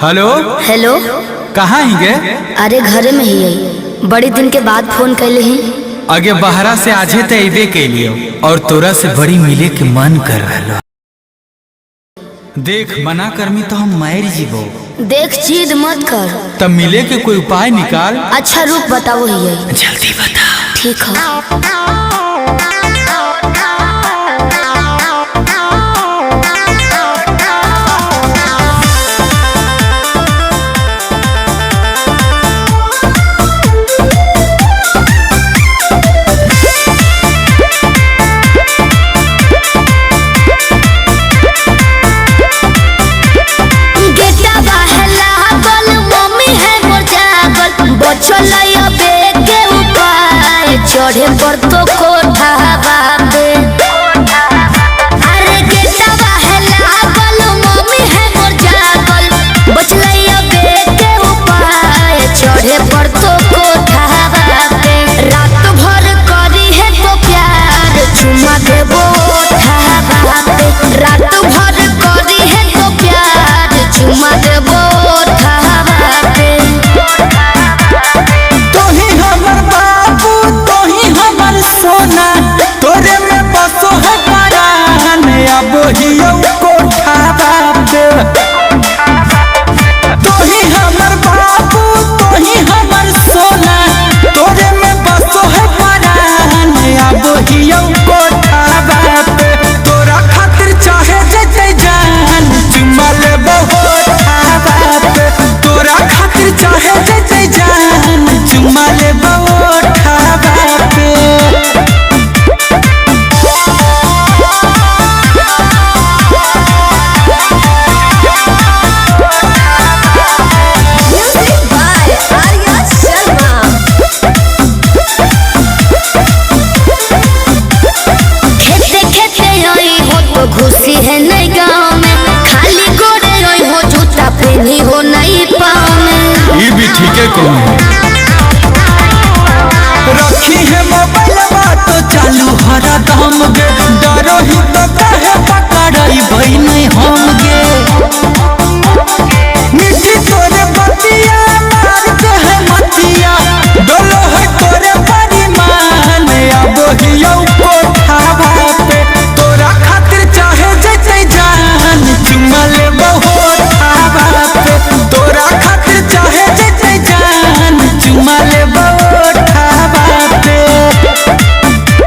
Hello hello. कहाँ ही गे? अरे घरे में ही है, बड़ी दिन के बाद फोन कैले ही। आगे बहरा से आजे तो अबे के लिए और तोरा से बड़ी मिले के मन कर रहा। देख मना करमी तो हम मार जीवो। देख जिद मत कर। तब मिले के कोई उपाय निकाल। अच्छा रुक बताओ ही है। जल्दी बता। ठीक है। चढ़े पर तो कोठा बाबे। अरे गेटवा है लागल, मम्मी है मोर जागल, बचलैया बेटे उपाय चढ़े पर तो कोठा बाबे। रात भर करी है तो प्यार चुमा देबो ओठा बाबे। रात भर करी है तो प्यार चुमा देबो ओठा बाबे। तोरे में बसो है परान अब हियो कोठा बाबे। तोही हमर बाबू तोही हमर सोना, तोरे में बसो है परान अब हियो कोठा बाबे। तोरा खातिर चाहे जते जान चुमा लेबो ओठा बाबे। तोरा खातिर चाहे जते जान चुमा लेबो ओठा बाबे। खुशी है नहीं गाँव में, खाली गोरे रोई हो जूता पहनी हो नहीं पाँव में। ये भी ठीक है कौन